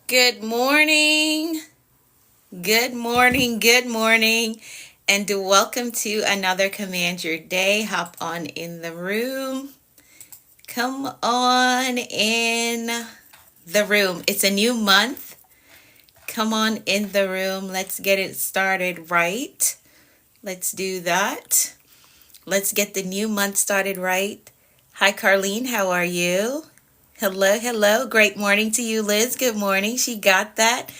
Good morning. Good morning. Good morning. And welcome to another Command Your Day. Hop on in the room. Come on in the room. It's a new month. Come on in the room. Let's get it started right. Let's do that. Let's get the new month started right. Hi, Carlene. How are you? Hello, hello. Great morning to you, Liz. Good morning. She got that.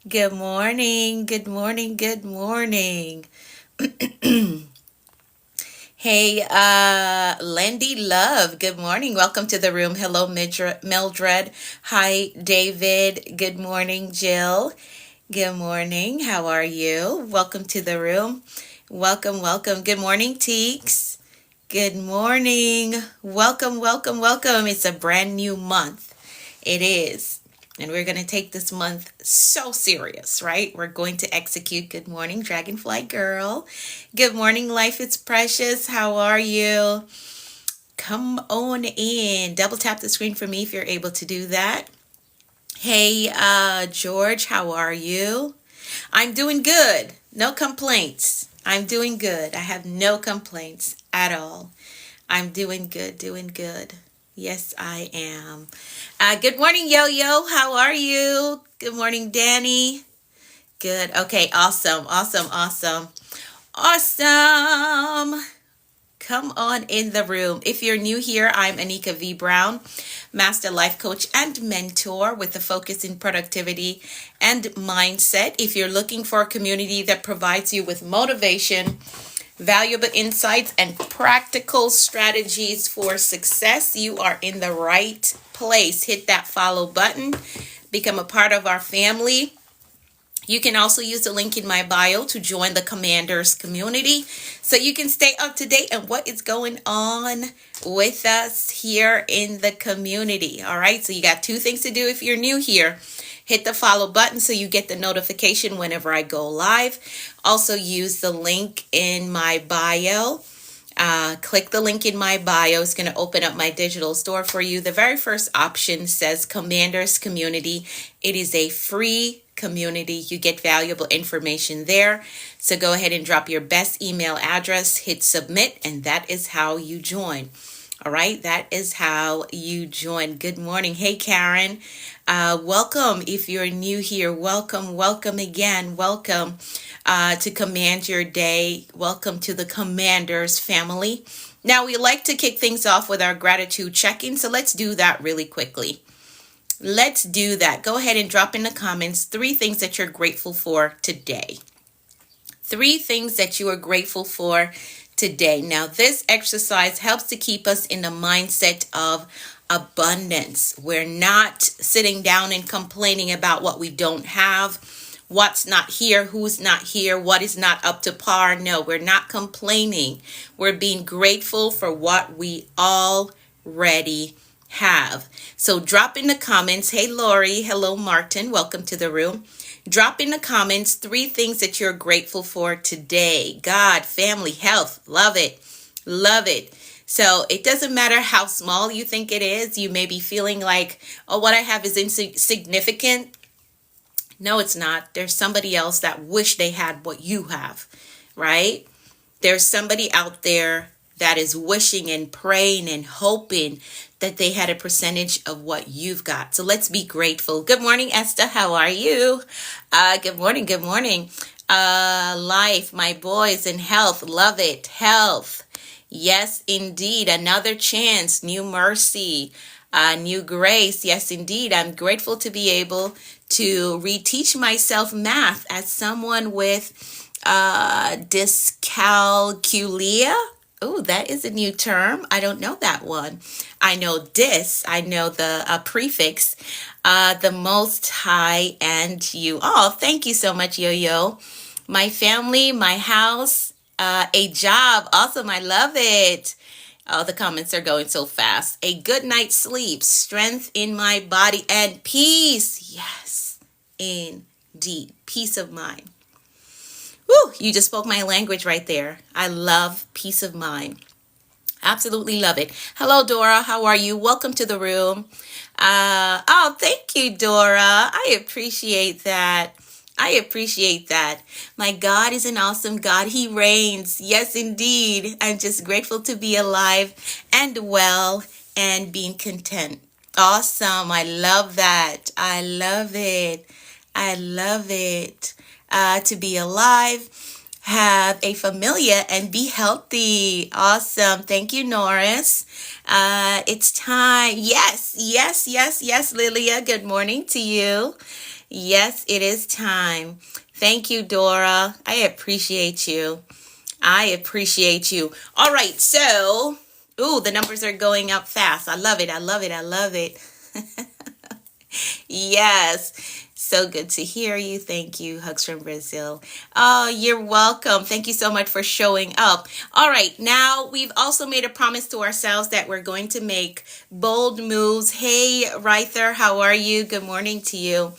Good morning. Good morning. Good morning. Hey, Lendy Love. Good morning. Welcome to the room. Hello, Mildred. Hi, David. Good morning, Jill. Good morning. How are you? Welcome to the room. Welcome, welcome. Good morning, Teeks. Good morning. Welcome, welcome, welcome. It's a brand new month. It is. And we're going to take this month so serious, right? We're going to execute. Good morning, Dragonfly Girl. Good morning, Life is Precious. How are you? Come on in. Double tap the screen for me if you're able to do that. Hey, George, how are you? I'm doing good. No complaints. I'm doing good. I have no complaints at all. I'm doing good, doing good. Yes, I am. Good morning, Yo-Yo. How are you? Good morning, Danny. Good. Okay, awesome, awesome, awesome. Awesome. Come on in the room. If you're new here, I'm Anika V. Brown, Master Life Coach and Mentor with a focus in productivity and mindset. If you're looking for a community that provides you with motivation, valuable insights, and practical strategies for success, you are in the right place. Hit that follow button. Become a part of our family. You can also use the link in my bio to join the Commanders community so you can stay up to date on what is going on with us here in the community. All right, so you got two things to do if you're new here. Hit the follow button so you get the notification whenever I go live. Also use the link in my bio. Click the link in my bio. It's going to open up my digital store for you. The very first option says Commanders Community. It is a free community. You get valuable information there. So go ahead and drop your best email address, hit submit, and that is how you join. All right, that is how you join. Good morning. Hey, Karen. Welcome. If you're new here, welcome, welcome again. Welcome to Command Your Day. Welcome to the Commanders family. Now, we like to kick things off with our gratitude check-in, so let's do that really quickly. Let's do that. Go ahead and drop in the comments 3 things that you're grateful for today. 3 things that you are grateful for today. Now, this exercise helps to keep us in the mindset of abundance. We're not sitting down and complaining about what we don't have, what's not here, who's not here, what is not up to par. No, we're not complaining. We're being grateful for what we already have. So drop in the comments. Hey, Lori. Hello, Martin. Welcome to the room. Drop in the comments 3 things that you're grateful for today. God, family, health. Love it. Love it. So it doesn't matter how small you think it is. You may be feeling like, oh, what I have is insignificant. No, it's not. There's somebody else that wish they had what you have, right? There's somebody out there that is wishing and praying and hoping that they had a percentage of what you've got. So let's be grateful. Good morning, Esther. How are you? Good morning. Good morning. Life, my boys, and health. Love it. Health. Yes, indeed. Another chance. New mercy. New grace. Yes, indeed. I'm grateful to be able to reteach myself math as someone with dyscalculia. Oh, that is a new term. I don't know that one. I know dis. I know the prefix, the Most High, and you. Oh, thank you so much, Yo-Yo. My family, my house, a job. Awesome. I love it. Oh, the comments are going so fast. A good night's sleep, strength in my body, and peace. Yes, indeed. Peace of mind. Woo, you just spoke my language right there. I love peace of mind. Absolutely love it. Hello, Dora. How are you? Welcome to the room. Oh, thank you, Dora. I appreciate that. I appreciate that. My God is an awesome God. He reigns. Yes, indeed. I'm just grateful to be alive and well and being content. Awesome. I love that. I love it. I love it. To be alive, have a familiar, and be healthy. Awesome. Thank you, Norris. It's time. Yes, yes, yes, yes, Lilia. Good morning to you. Yes, it is time. Thank you, Dora. I appreciate you. I appreciate you. All right, so, ooh, the numbers are going up fast. I love it. I love it. I love it. Yes. So good to hear you. Thank you. Hugs from Brazil. Oh, you're welcome. Thank you so much for showing up. All right. Now, we've also made a promise to ourselves that we're going to make bold moves. Hey, Ryther, how are you? Good morning to you.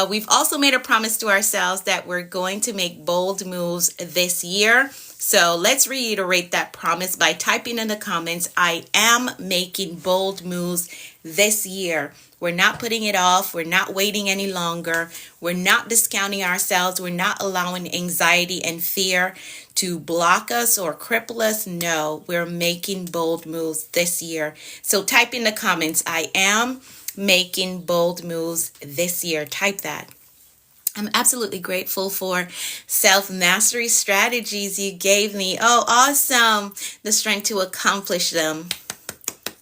We've also made a promise to ourselves that we're going to make bold moves this year. So let's reiterate that promise by typing in the comments, I am making bold moves this year. We're not putting it off. We're not waiting any longer. We're not discounting ourselves. We're not allowing anxiety and fear to block us or cripple us. No, we're making bold moves this year. So type in the comments, I am making bold moves this year. Type that. I'm absolutely grateful for self-mastery strategies you gave me. Oh, awesome. The strength to accomplish them.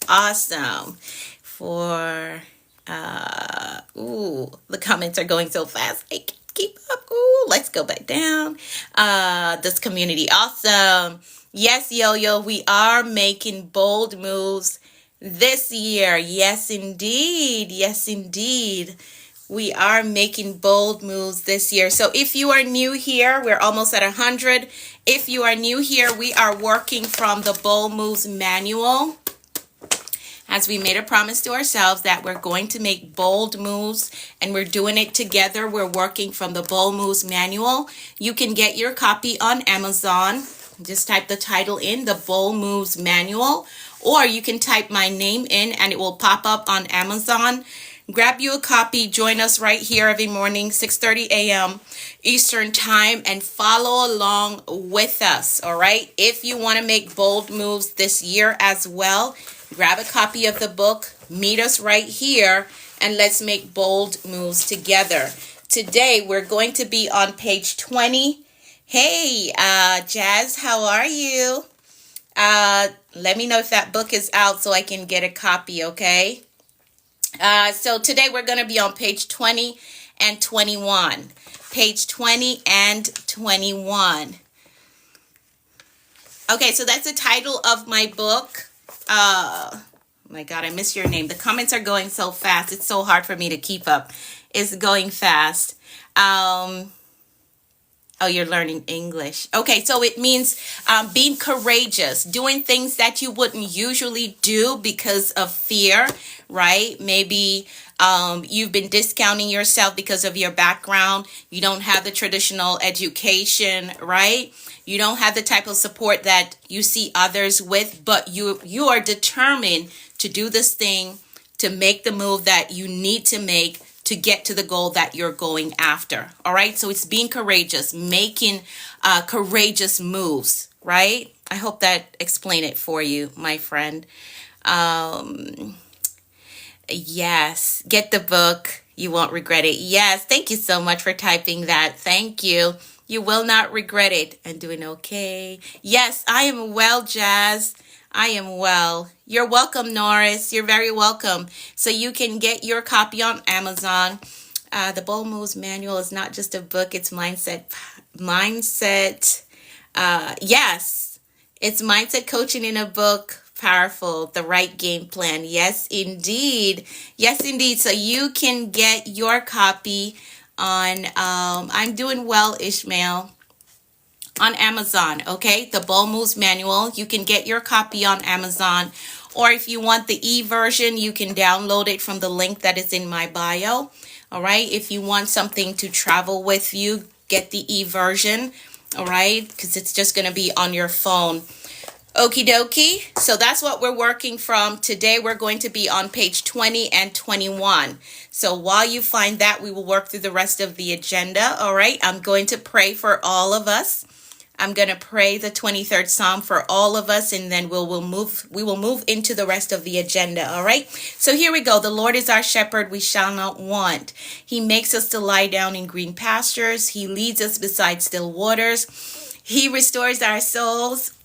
Awesome. For, the comments are going so fast. I can't keep up. Ooh, let's go back down. This community. Awesome. Yes, Yo-Yo, we are making bold moves this year. Yes, indeed. Yes, indeed. We are making bold moves this year. So if you are new here, we're almost at 100. If you are new here, we are working from the Bold Moves Manual. As we made a promise to ourselves that we're going to make bold moves and we're doing it together. We're working from the Bold Moves Manual. You can get your copy on Amazon. Just type the title in, the Bold Moves Manual, or you can type my name in and it will pop up on Amazon. Grab you a copy. Join us right here every morning, 6:30 a.m. Eastern Time, and follow along with us, all right? If you want to make bold moves this year as well, grab a copy of the book, meet us right here, and let's make bold moves together. Today, we're going to be on page 20. Hey, Jazz, how are you? Let me know if that book is out so I can get a copy, okay? So today we're going to be on page 20 and 21. Page 20 and 21. Okay, so that's the title of my book. My God, I miss your name. The comments are going so fast. It's so hard for me to keep up. It's going fast. Oh, you're learning English. Okay, so it means being courageous, doing things that you wouldn't usually do because of fear, right? Maybe you've been discounting yourself because of your background. You don't have the traditional education, right? You don't have the type of support that you see others with, but you are determined to do this thing, to make the move that you need to make to get to the goal that you're going after. All right. So it's being courageous, making courageous moves, right? I hope that explained it for you, my friend. Yes. Get the book. You won't regret it. Yes. Thank you so much for typing that. Thank you. You will not regret it. I'm doing okay. Yes, I am well, Jazz. I am well. You're welcome, Norris. You're very welcome. So you can get your copy on Amazon. The Bold Moves Manual is not just a book. It's mindset. Yes, it's mindset coaching in a book. Powerful. The right game plan. Yes, indeed. Yes, indeed. So you can get your copy on I'm Doing Well, Ishmael, on Amazon. Okay, the Bold Moves Manual. You can get your copy on Amazon, or if you want the e-version, you can download it from the link that is in my bio. All right, if you want something to travel with you, get the e-version. All right, because it's just going to be on your phone. Okie dokie. So that's what we're working from. Today we're going to be on page 20 and 21. So while you find that, we will work through the rest of the agenda. All right. I'm going to pray for all of us. I'm going to pray the 23rd Psalm for all of us, and then we will move into the rest of the agenda. All right. So here we go. The Lord is our shepherd. We shall not want. He makes us to lie down in green pastures. He leads us beside still waters. He restores our souls.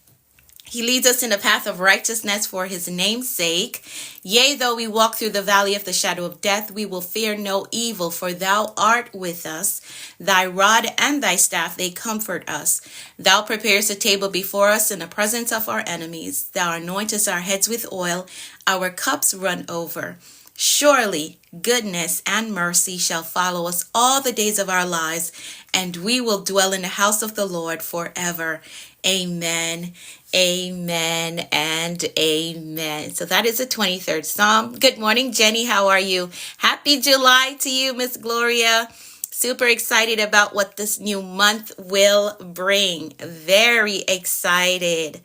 He leads us in the path of righteousness for his name's sake. Yea, though we walk through the valley of the shadow of death, we will fear no evil, for thou art with us. Thy rod and thy staff, they comfort us. Thou preparest a table before us in the presence of our enemies. Thou anointest our heads with oil. Our cups run over. Surely goodness and mercy shall follow us all the days of our lives, and we will dwell in the house of the Lord forever. Amen, amen, and amen. So that is the 23rd Psalm. Good morning, Jenny. How are you? Happy July to you, Miss Gloria. Super excited about what this new month will bring. Very excited.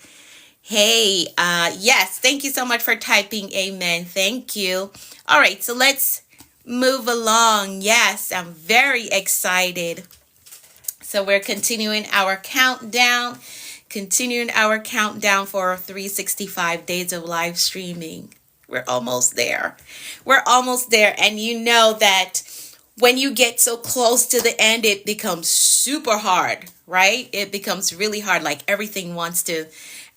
Hey, yes, thank you so much for typing amen. Thank you. All right, so let's move along. Yes, I'm very excited. So we're continuing our countdown for 365 days of live streaming. We're almost there. And you know that when you get so close to the end, it becomes super hard, right? It becomes really hard. Like everything wants to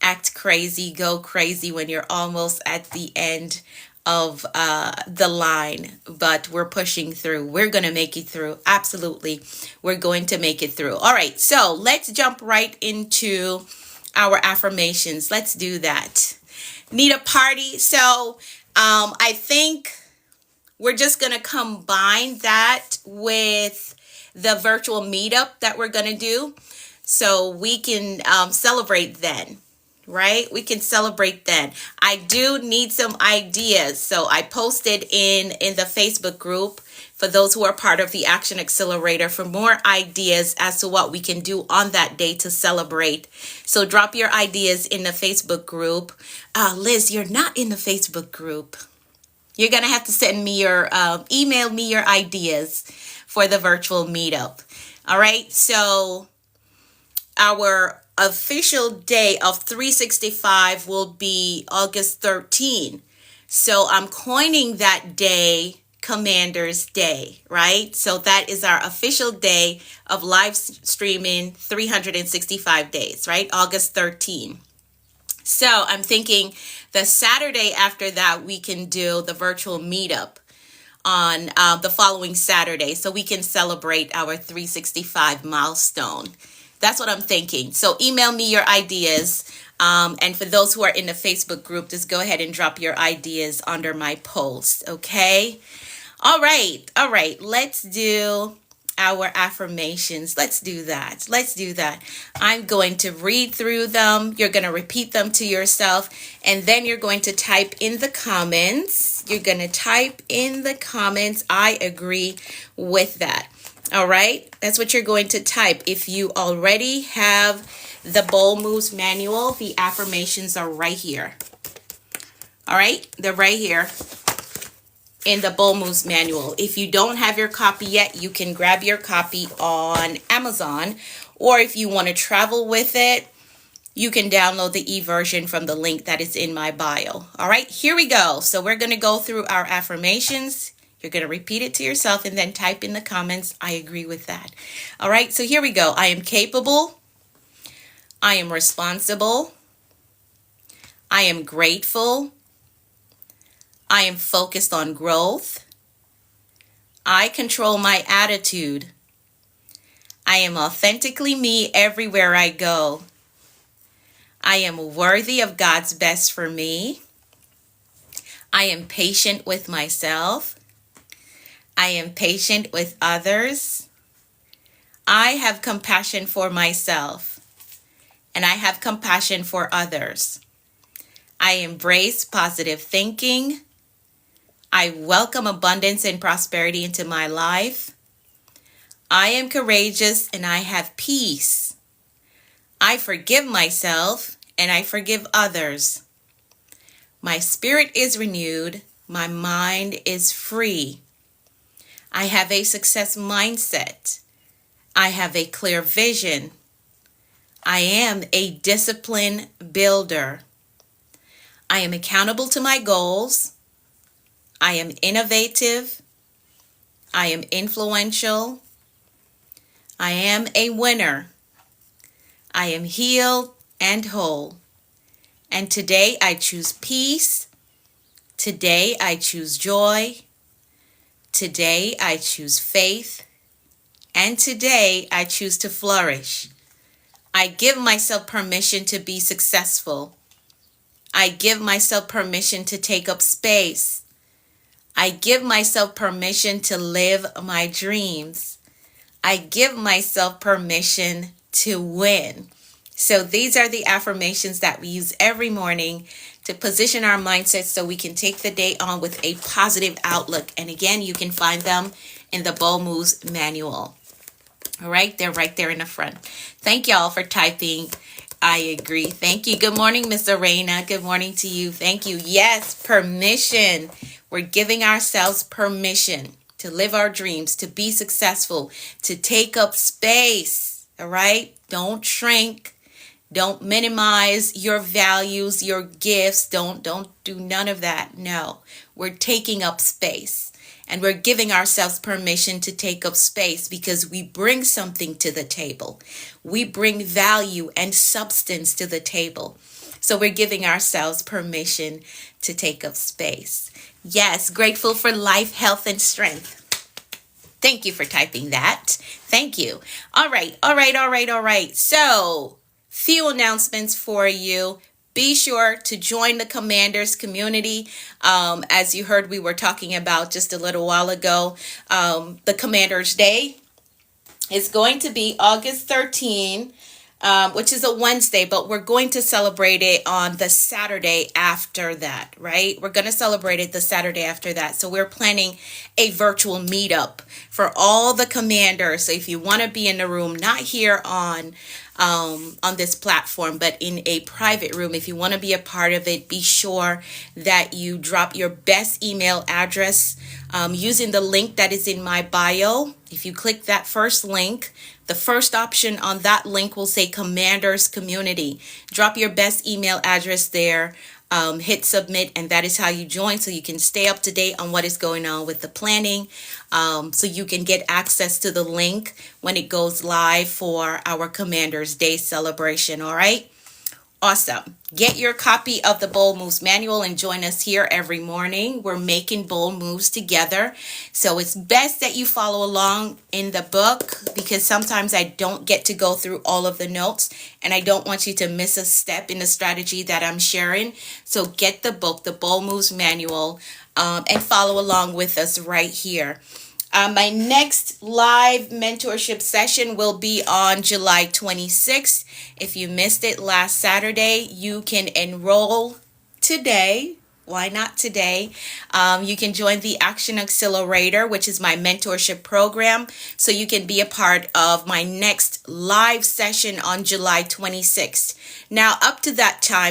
act crazy, go crazy when you're almost at the end of the line, but we're pushing through. We're going to make it through. Absolutely. We're going to make it through. All right. So let's jump right into our affirmations. Let's do that. Need a party. So I think we're just going to combine that with the virtual meetup that we're going to do. So we can celebrate then. Right? We can celebrate then. I do need some ideas. So I posted in the Facebook group for those who are part of the Action Accelerator for more ideas as to what we can do on that day to celebrate. So drop your ideas in the Facebook group. Liz, you're not in the Facebook group. You're going to have to send me your, email me your ideas for the virtual meetup. All right. So our official day of 365 will be August 13. So I'm coining that day Commander's Day, right? So that is our official day of live streaming 365 days, right? August 13. So I'm thinking the Saturday after that, we can do the virtual meetup on the following Saturday so we can celebrate our 365 milestone. That's what I'm thinking. So email me your ideas. And for those who are in the Facebook group, just go ahead and drop your ideas under my post. Okay. All right. Let's do our affirmations. Let's do that. I'm going to read through them. You're going to repeat them to yourself. And then you're going to type in the comments. I agree with that. All right, that's what you're going to type. If you already have the Bold Moves manual, the affirmations are right here. All right, they're right here in the Bold Moves manual. If you don't have your copy yet, you can grab your copy on Amazon, or if you want to travel with it, you can download the e-version from the link that is in my bio. All right, here we go. So we're going to go through our affirmations. You're going to repeat it to yourself and then type in the comments, I agree with that. All right, so here we go. I am capable. I am responsible. I am grateful. I am focused on growth. I control my attitude. I am authentically me everywhere I go. I am worthy of God's best for me. I am patient with myself. I am patient with others. I have compassion for myself, and I have compassion for others. I embrace positive thinking. I welcome abundance and prosperity into my life. I am courageous and I have peace. I forgive myself and I forgive others. My spirit is renewed. My mind is free. I have a success mindset. I have a clear vision. I am a discipline builder. I am accountable to my goals. I am innovative. I am influential. I am a winner. I am healed and whole. And today I choose peace. Today I choose joy. Today I choose faith. And today I choose to flourish. I give myself permission to be successful. I give myself permission to take up space. I give myself permission to live my dreams. I give myself permission to win. So these are the affirmations that we use every morning to position our mindset so we can take the day on with a positive outlook. And again, you can find them in the Bold Moves manual. All right, they're right there in the front. Thank y'all for typing. I agree. Thank you. Good morning, Miss Arena. Good morning to you. Thank you. Yes, permission. We're giving ourselves permission to live our dreams, to be successful, to take up space. All right? Don't shrink. Don't minimize your values, your gifts. Don't do none of that. No. We're taking up space. And we're giving ourselves permission to take up space because we bring something to the table. We bring value and substance to the table. So we're giving ourselves permission to take up space. Yes, grateful for life, health, and strength. Thank you for typing that. Thank you. All right. So, few announcements for you. Be sure to join the Commanders community. As you heard, we were talking about just a little while ago, the Commanders Day is going to be August 13, which is a Wednesday, but we're going to celebrate it on the Saturday after that, right? We're going to celebrate it the Saturday after that. So we're planning a virtual meetup for all the commanders. So if you want to be in the room, not here on this platform, but in a private room, if you want to be a part of it, be sure that you drop your best email address using the link that is in my bio. If you click that first link, the first option on that link will say Commanders Community. Drop your best email address there. Hit submit, and that is how you join, so you can stay up to date on what is going on with the planning, so you can get access to the link when it goes live for our Commanders Day celebration. All right, awesome. Get your copy of the Bold Moves manual and join us here every morning. We're making bold moves together, so it's best that you follow along in the book, because sometimes I don't get to go through all of the notes, and I don't want you to miss a step in the strategy that I'm sharing. So get the book, the Bold Moves manual, and follow along with us right here. My next live mentorship session will be on July 26th. If you missed it last Saturday, you can enroll today. Why not today? You can join the Action Accelerator, which is my mentorship program, so you can be a part of my next live session on July 26th. Now,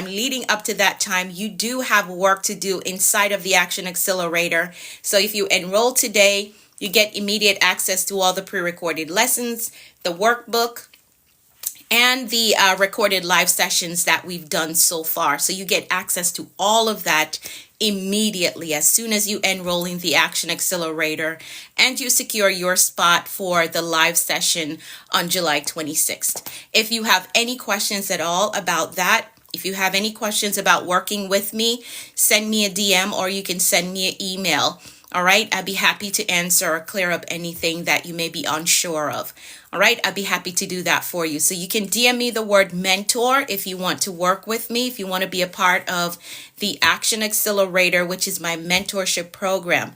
leading up to that time, you do have work to do inside of the Action Accelerator. So if you enroll today, you get immediate access to all the pre-recorded lessons, the workbook, and the recorded live sessions that we've done so far. So you get access to all of that immediately as soon as you enroll in the Action Accelerator and you secure your spot for the live session on July 26th. If you have any questions at all about that, if you have any questions about working with me, send me a DM or you can send me an email. All right, I'd be happy to answer or clear up anything that you may be unsure of. All right, I'd be happy to do that for you. So you can DM me the word mentor if you want to work with me, if you want to be a part of the Action Accelerator, which is my mentorship program.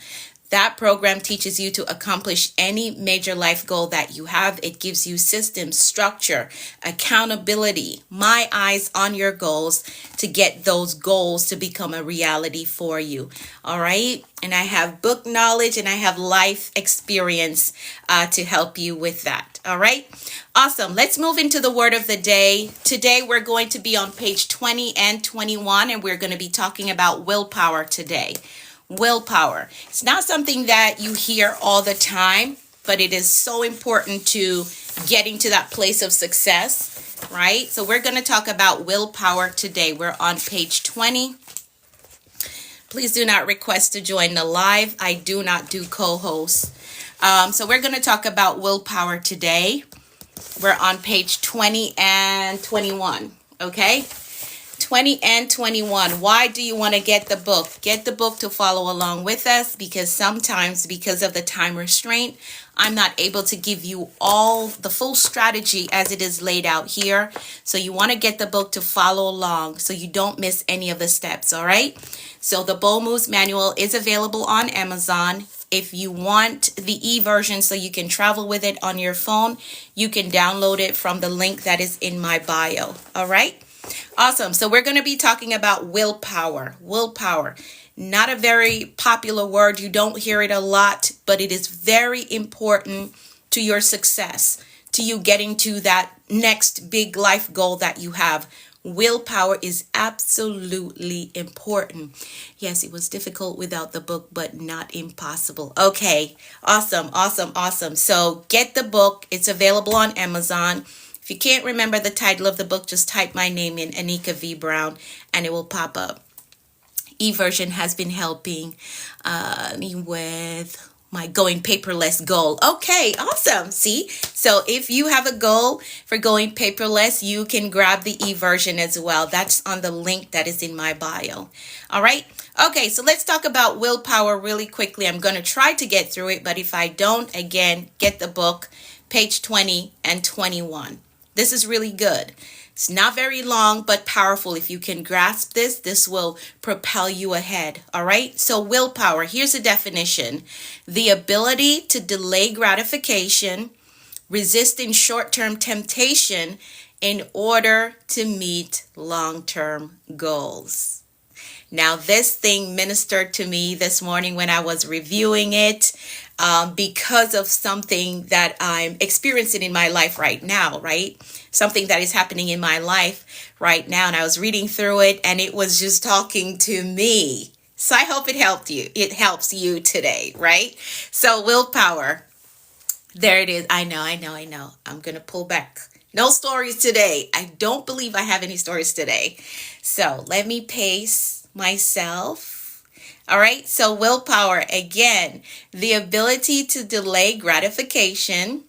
That program teaches you to accomplish any major life goal that you have. It gives you systems, structure, accountability, my eyes on your goals to get those goals to become a reality for you. All right. And I have book knowledge and I have life experience to help you with that. All right. Awesome. Let's move into the word of the day. Today, we're going to be on page 20 and 21, and we're going to be talking about willpower today. Willpower. It's not something that you hear all the time, but it is so important to getting to that place of success, right? So we're going to talk about willpower today. We're on page 20. Please do not request to join the live. I do not do co-hosts. So we're going to talk about willpower today. We're on page 20 and 21, okay? 20 and 21. Why do you want to get the book? Get the book to follow along with us, because sometimes, because of the time restraint, I'm not able to give you all the full strategy as it is laid out here. So you want to get the book to follow along so you don't miss any of the steps, all right? So the Bold Moves Manual is available on Amazon. If you want the e-version so you can travel with it on your phone, you can download it from the link that is in my bio, all right? Awesome. So we're going to be talking about willpower. Willpower. Not a very popular word. You don't hear it a lot, but it is very important to your success, to you getting to that next big life goal that you have. Willpower is absolutely important. Yes, it was difficult without the book, but not impossible. Okay. Awesome. Awesome. Awesome. So get the book. It's available on Amazon. If you can't remember the title of the book, just type my name in, Anika V. Brown, and it will pop up. E-version has been helping me with my going paperless goal. Okay, awesome. See? So if you have a goal for going paperless, you can grab the e-version as well. That's on the link that is in my bio. All right? Okay, so let's talk about willpower really quickly. I'm going to try to get through it, but if I don't, again, get the book, page 20 and 21. This is really good. It's not very long, but powerful. If you can grasp this, this will propel you ahead. All right. So willpower, here's a definition: the ability to delay gratification, resisting short-term temptation in order to meet long-term goals. Now, this thing ministered to me this morning when I was reviewing it, because of something that I'm experiencing in my life right now, right? Something that is happening in my life right now. And I was reading through it and it was just talking to me. So I hope it helped you. It helps you today, right? So willpower. There it is. I know. I'm going to pull back. No stories today. I don't believe I have any stories today. So let me pace myself. All right. So willpower, again, the ability to delay gratification,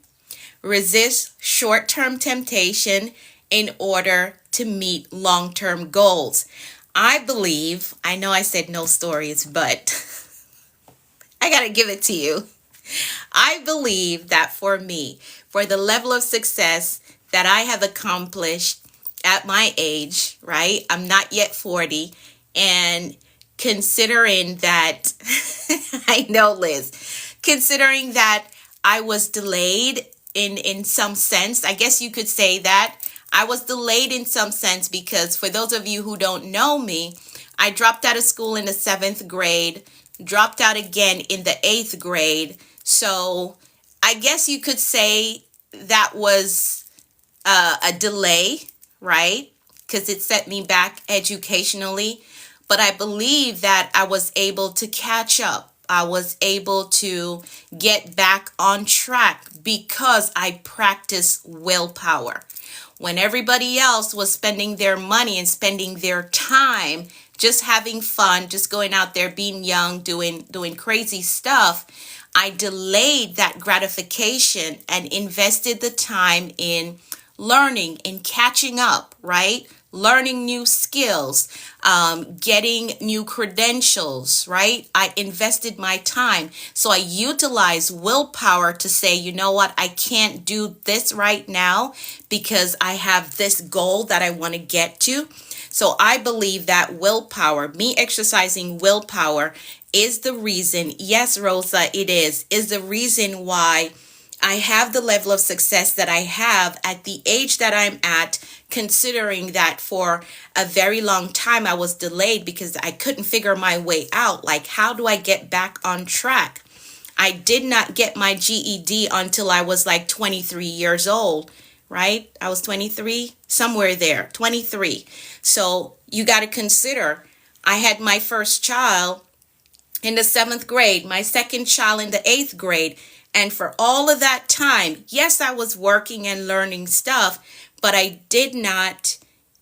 resist short-term temptation in order to meet long-term goals. I believe, I know I said no stories, but I got to give it to you. I believe that for me, for the level of success that I have accomplished at my age, right? I'm not yet 40, and considering that, I know, Liz, considering that I was delayed in some sense, I guess you could say that I was delayed in some sense, because for those of you who don't know me, I dropped out of school in the 7th grade, dropped out again in the 8th grade. So I guess you could say that was a delay, right? Because it set me back educationally. But I believe that I was able to catch up. I was able to get back on track because I practiced willpower. When everybody else was spending their money and spending their time just having fun, just going out there, being young, doing crazy stuff, I delayed that gratification and invested the time in learning and catching up, right? Learning new skills, getting new credentials, right? I invested my time. So I utilized willpower to say, you know what? I can't do this right now because I have this goal that I want to get to. So I believe that willpower, me exercising willpower is the reason, yes, Rosa, it is the reason why I have the level of success that I have at the age that I'm at, considering that for a very long time I was delayed because I couldn't figure my way out. Like, how do I get back on track? I did not get my GED until I was like 23 years old, right? I was 23, somewhere there, 23. So you got to consider, I had my first child in the 7th grade, my second child in the 8th grade. And for all of that time, yes, I was working and learning stuff, but I did not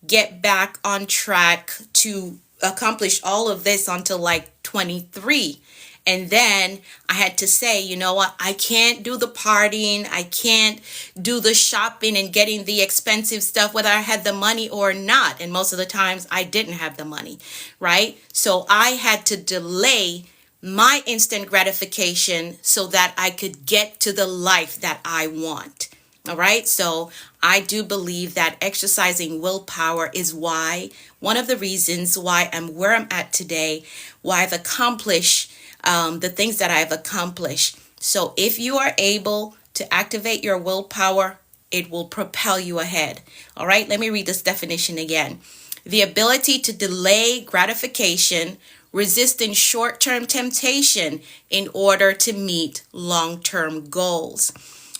get back on track to accomplish all of this until like 23. And then I had to say, you know what? I can't do the partying. I can't do the shopping and getting the expensive stuff, whether I had the money or not. And most of the times I didn't have the money, right? So I had to delay my instant gratification so that I could get to the life that I want. All right. So I do believe that exercising willpower is one of the reasons why I'm where I'm at today, why I've accomplished the things that I've accomplished. So if you are able to activate your willpower, it will propel you ahead. All right. Let me read this definition again. The ability to delay gratification, resisting short-term temptation in order to meet long-term goals.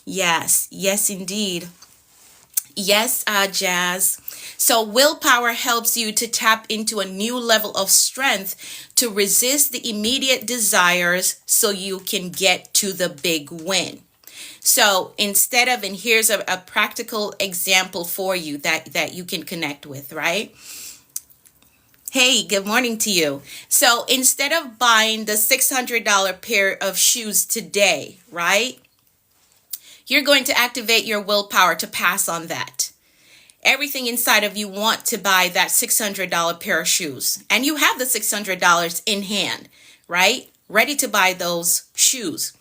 Yes, indeed. Yes, Jazz. So willpower helps you to tap into a new level of strength to resist the immediate desires so you can get to the big win. So instead of, and here's a practical example for you that you can connect with, right? Hey, good morning to you. So instead of buying the $600 pair of shoes today, right? You're going to activate your willpower to pass on that. Everything inside of you want to buy that $600 pair of shoes. And you have the $600 in hand, right? Ready to buy those shoes.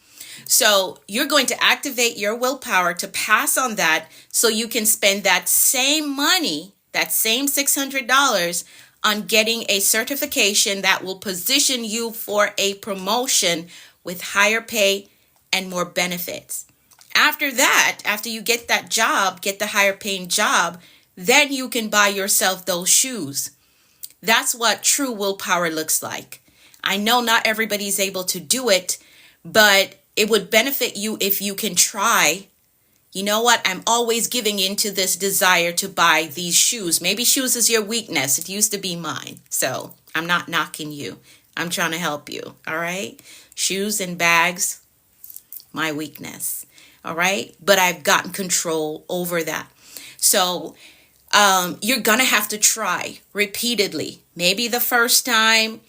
So you're going to activate your willpower to pass on that so you can spend that same money, that same $600 on getting a certification that will position you for a promotion with higher pay and more benefits. After that, after you get that job, get the higher paying job, then you can buy yourself those shoes. That's what true willpower looks like. I know not everybody's able to do it, but it would benefit you if you can try. You know what? I'm always giving into this desire to buy these shoes. Maybe shoes is your weakness. It used to be mine. So I'm not knocking you. I'm trying to help you. All right. Shoes and bags, my weakness. All right. But I've gotten control over that. So you're going to have to try repeatedly. Maybe the first time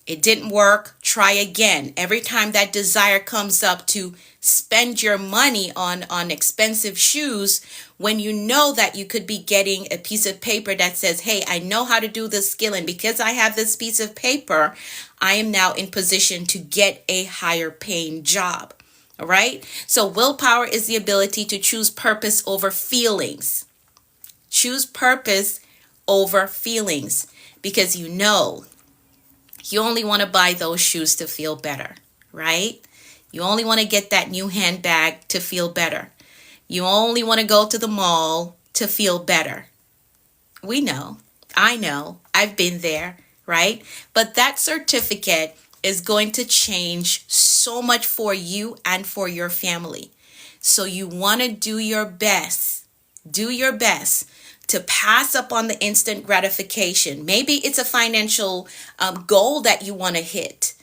it didn't work, try again. Every time that desire comes up to spend your money on expensive shoes, when you know that you could be getting a piece of paper that says, hey, I know how to do this skill, and because I have this piece of paper, I am now in position to get a higher paying job. All right. So willpower is the ability to choose purpose over feelings. Choose purpose over feelings, because you know you only want to buy those shoes to feel better, right? You only want to get that new handbag to feel better. You only want to go to the mall to feel better. We know. I know. I've been there, right? But that certificate is going to change so much for you and for your family. So you want to do your best. Do your best to pass up on the instant gratification. Maybe it's a financial goal that you want to hit.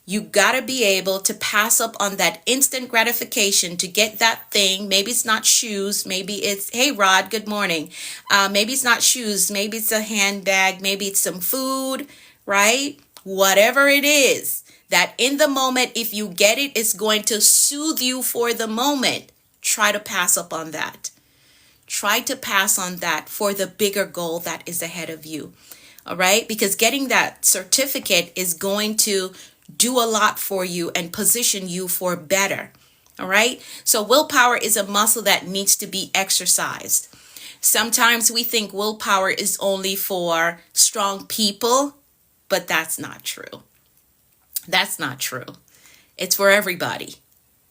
You got to be able to pass up on that instant gratification to get that thing. Maybe it's not shoes. Maybe it's, hey, Rod, good morning. Maybe it's not shoes. Maybe it's a handbag. Maybe it's some food, right? Whatever it is, that in the moment, if you get it, it's going to soothe you for the moment. Try to pass up on that. Try to pass on that for the bigger goal that is ahead of you. All right? Because getting that certificate is going to do a lot for you and position you for better. All right? So willpower is a muscle that needs to be exercised. Sometimes we think willpower is only for strong people, but that's not true. That's not true. It's for everybody.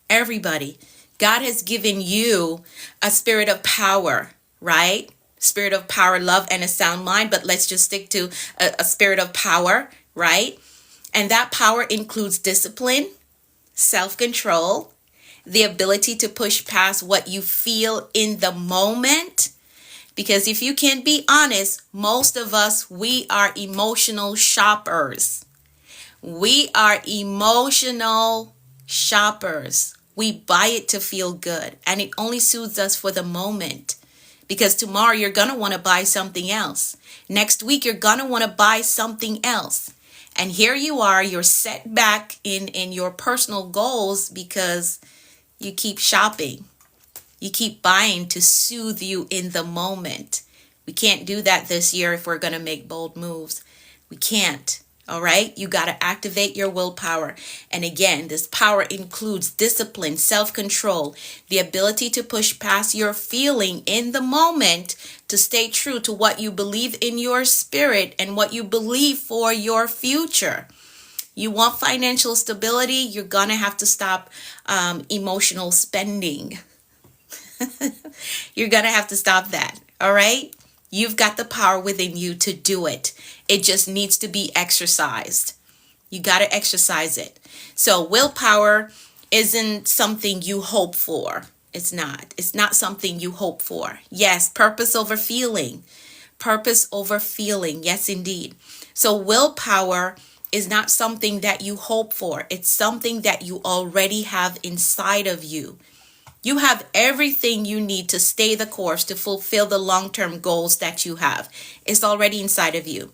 Everybody. God has given you a spirit of power, right? Spirit of power, love, and a sound mind. But let's just stick to a spirit of power, right? And that power includes discipline, self-control, the ability to push past what you feel in the moment. Because if you can be honest, most of us, we are emotional shoppers. We are emotional shoppers. We buy it to feel good, and it only soothes us for the moment. Because tomorrow you're going to want to buy something else. Next week you're going to want to buy something else. And here you are, you're set back in your personal goals because you keep shopping. You keep buying to soothe you in the moment. We can't do that this year if we're going to make bold moves. We can't. All right. You got to activate your willpower. And again, this power includes discipline, self-control, the ability to push past your feeling in the moment to stay true to what you believe in your spirit and what you believe for your future. You want financial stability, you're going to have to stop emotional spending. You're going to have to stop that. All right. You've got the power within you to do it. It just needs to be exercised. You got to exercise it. So willpower isn't something you hope for. It's not. It's not something you hope for. Yes, purpose over feeling. Purpose over feeling. Yes, indeed. So willpower is not something that you hope for. It's something that you already have inside of you. You have everything you need to stay the course, to fulfill the long-term goals that you have. It's already inside of you.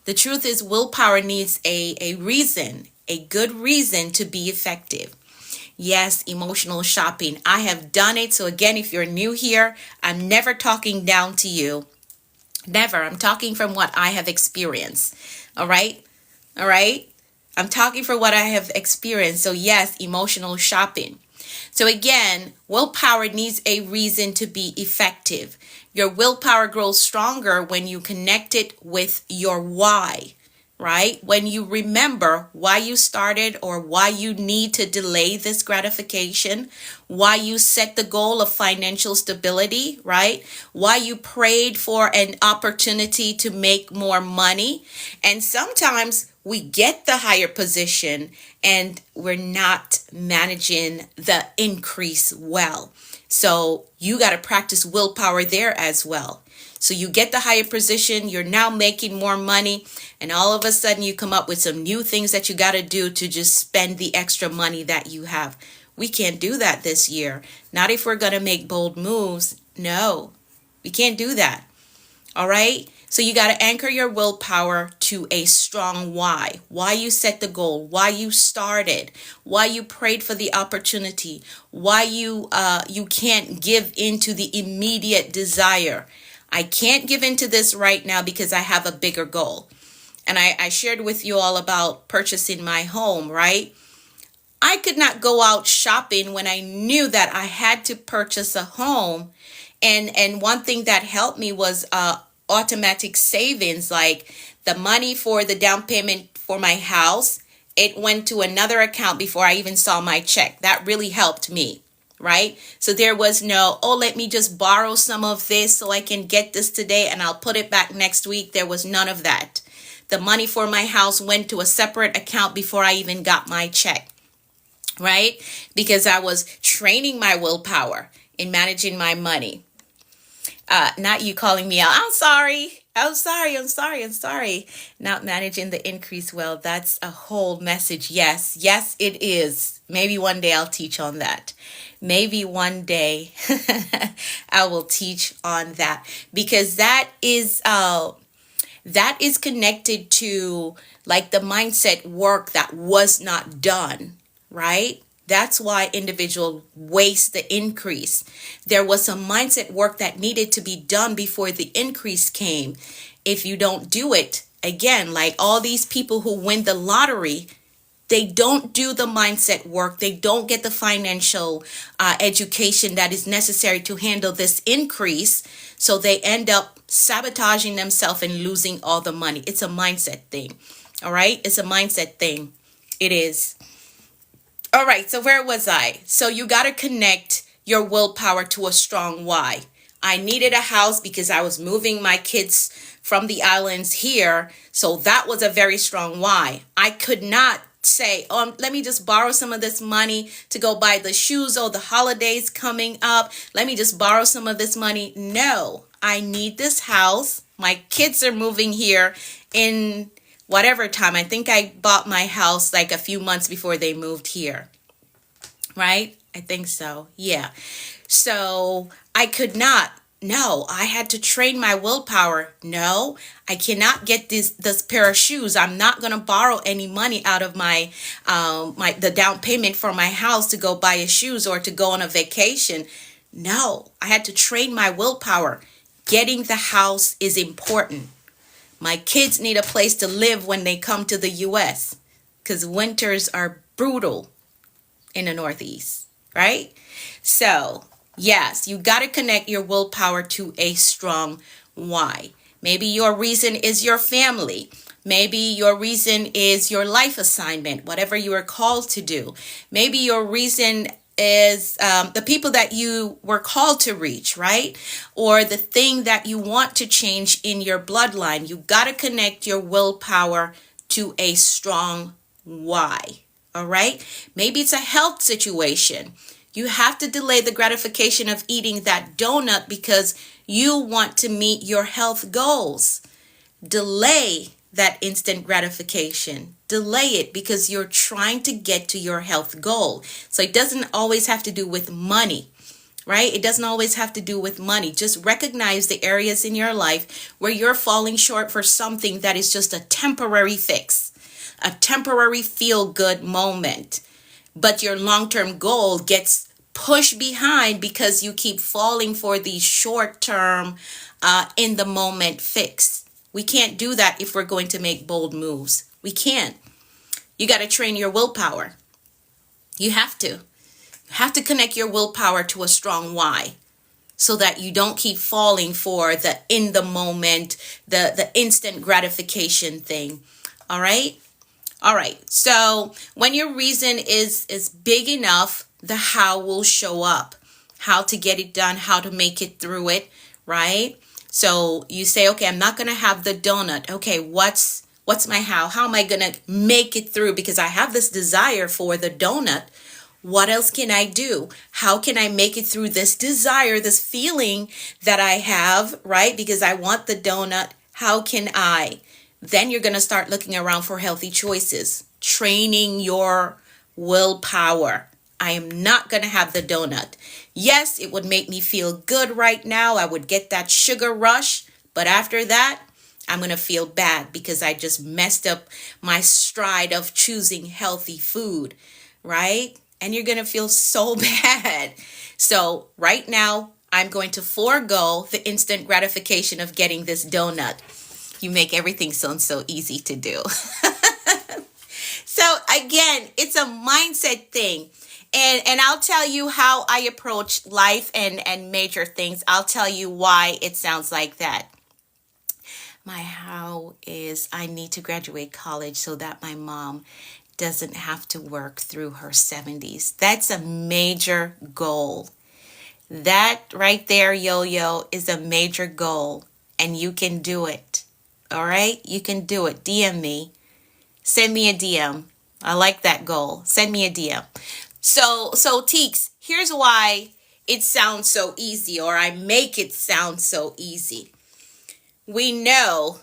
The truth is, willpower needs a reason, a good reason to be effective. Yes, emotional shopping. I have done it. So again, if you're new here, I'm never talking down to you. Never. I'm talking from what I have experienced. All right? All right? I'm talking for what I have experienced. So yes, emotional shopping. So again, willpower needs a reason to be effective. Your willpower grows stronger when you connect it with your why, right? When you remember why you started or why you need to delay this gratification, why you set the goal of financial stability, right? Why you prayed for an opportunity to make more money. And sometimes we get the higher position and we're not managing the increase well. So you got to practice willpower there as well. So you get the higher position, you're now making more money, and all of a sudden you come up with some new things that you got to do to just spend the extra money that you have. We can't do that this year. Not if we're going to make bold moves. No, we can't do that. All right. So you got to anchor your willpower to a strong why. Why you set the goal, why you started, why you prayed for the opportunity, why you can't give into the immediate desire. I can't give into this right now because I have a bigger goal. And I shared with you all about purchasing my home, right? I could not go out shopping when I knew that I had to purchase a home. And one thing that helped me was automatic savings, like the money for the down payment for my house. It went to another account before I even saw my check. That really helped me, right? So there was no, oh, let me just borrow some of this so I can get this today and I'll put it back next week. There was none of that. The money for my house went to a separate account before I even got my check, right? Because I was training my willpower in managing my money. Not you calling me out. I'm sorry. Not managing the increase well. That's a whole message. Yes, it is. Maybe one day I'll teach on that. Maybe one day I will teach on that, because that is connected to like the mindset work that was not done, right? That's why individuals waste the increase. There was some mindset work that needed to be done before the increase came. If you don't do it, again, like all these people who win the lottery, they don't do the mindset work. They don't get the financial education that is necessary to handle this increase. So they end up sabotaging themselves and losing all the money. It's a mindset thing. All right. It's a mindset thing. It is. All right, so where was I? So you got to connect your willpower to a strong why. I needed a house because I was moving my kids from the islands here. So that was a very strong why. I could not say, oh, let me just borrow some of this money to go buy the shoes. Oh, the holidays coming up. Let me just borrow some of this money. No, I need this house. My kids are moving here in whatever time. I think I bought my house like a few months before they moved here, right? I think so. Yeah. So I could not. No, I had to train my willpower. No, I cannot get this pair of shoes. I'm not gonna borrow any money out of my the down payment for my house to go buy a shoes or to go on a vacation. No, I had to train my willpower. Getting the house is important. My kids need a place to live when they come to the US because winters are brutal in the Northeast, right? So, yes, you got to connect your willpower to a strong why. Maybe your reason is your family. Maybe your reason is your life assignment, whatever you are called to do. Maybe your reason is the people that you were called to reach, right? Or the thing that you want to change in your bloodline. You got to connect your willpower to a strong why. All right? Maybe it's a health situation. You have to delay the gratification of eating that donut because you want to meet your health goals. Delay that instant gratification. Delay it because you're trying to get to your health goal. So it doesn't always have to do with money, right? It doesn't always have to do with money. Just recognize the areas in your life where you're falling short for something that is just a temporary fix, a temporary feel-good moment. But your long-term goal gets pushed behind because you keep falling for the short-term, in-the-moment fix. We can't do that if we're going to make bold moves. We can't. You got to train your willpower. You have to. You have to connect your willpower to a strong why so that you don't keep falling for the in-the-moment, the instant gratification thing. All right? All right. So when your reason is big enough, the how will show up. How to get it done, how to make it through it, right? So you say, okay, I'm not going to have the donut. Okay, what's my how? How am I going to make it through? Because I have this desire for the donut. What else can I do? How can I make it through this desire, this feeling that I have, right? Because I want the donut. How can I? Then you're going to start looking around for healthy choices, training your willpower. I am not going to have the donut. Yes, it would make me feel good right now. I would get that sugar rush. But after that, I'm going to feel bad because I just messed up my stride of choosing healthy food, right? And you're going to feel so bad. So right now, I'm going to forego the instant gratification of getting this donut. You make everything sound so easy to do. So again, it's a mindset thing. And I'll tell you how I approach life and major things. I'll tell you why it sounds like that. My how is I need to graduate college so that my mom doesn't have to work through her 70s. That's a major goal. That right there, Yo-Yo, is a major goal. And you can do it. All right? You can do it. DM me. Send me a DM. I like that goal. Send me a DM. So Teeks, here's why it sounds so easy, or I make it sound so easy. We know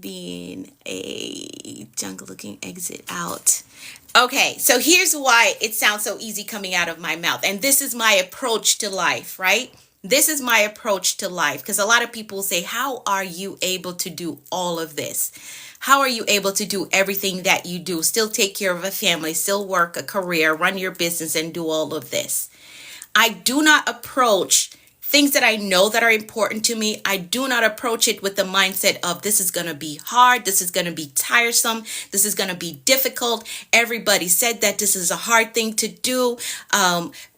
being a jungle looking exit out. Okay, so here's why it sounds so easy coming out of my mouth. And this is my approach to life, right? This is my approach to life because a lot of people say, how are you able to do all of this? How are you able to do everything that you do? Still take care of a family, still work a career, run your business, and do all of this. I do not approach things that I know that are important to me. I do not approach it with the mindset of this is going to be hard. This is going to be tiresome. This is going to be difficult. Everybody said that this is a hard thing to do.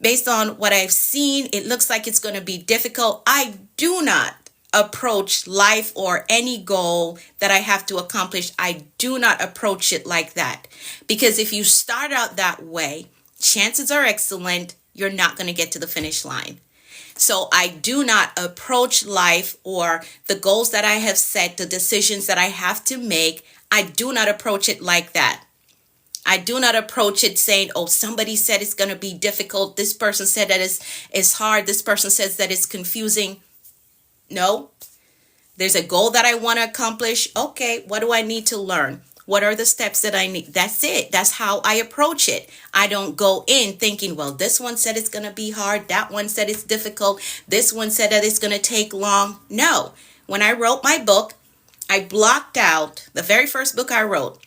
Based on what I've seen, it looks like it's going to be difficult. I do not approach life or any goal that I have to accomplish. I do not approach it like that. Because if you start out that way, chances are excellent you're not going to get to the finish line. So I do not approach life or the goals that I have set, the decisions that I have to make. I do not approach it like that. I do not approach it saying, oh, somebody said it's going to be difficult. This person said that it's hard. This person says that it's confusing. No, there's a goal that I want to accomplish. Okay, what do I need to learn? What are the steps that I need? That's it. That's how I approach it. I don't go in thinking, well, this one said it's going to be hard. That one said it's difficult. This one said that it's going to take long. No. When I wrote my book, I blocked out the very first book I wrote,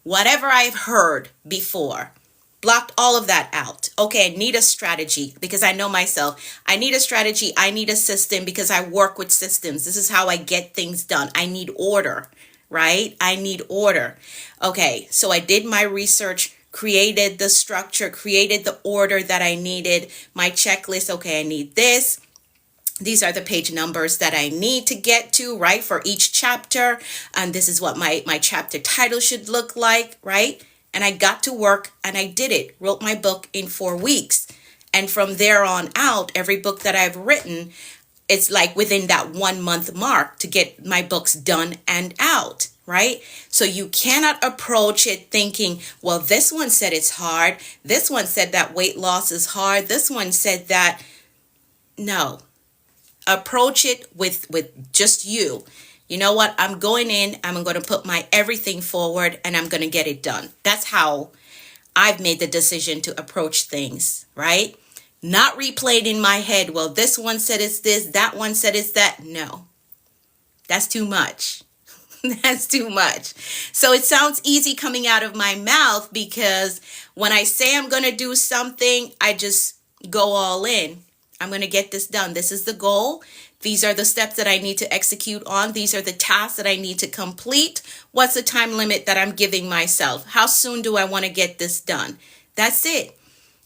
whatever I've heard before, blocked all of that out. Okay, I need a strategy because I know myself. I need a strategy. I need a system because I work with systems. This is how I get things done. I need order, right? I need order. Okay, so I did my research, created the structure, created the order that I needed, my checklist. Okay, I need this. These are the page numbers that I need to get to, right, for each chapter. And this is what my chapter title should look like, right? And I got to work and I did it, wrote my book in 4 weeks. And from there on out, every book that I've written, it's like within that 1 month mark to get my books done and out, right? So you cannot approach it thinking, well, this one said it's hard. This one said that weight loss is hard. This one said that. No. Approach it with just you. You know what? I'm going in, I'm going to put my everything forward and I'm going to get it done. That's how I've made the decision to approach things, right? Not replayed in my head, well, this one said it's this, that one said it's that. No, that's too much. That's too much. So it sounds easy coming out of my mouth because when I say I'm going to do something, I just go all in. I'm going to get this done. This is the goal. These are the steps that I need to execute on. These are the tasks that I need to complete. What's the time limit that I'm giving myself? How soon do I want to get this done? That's it.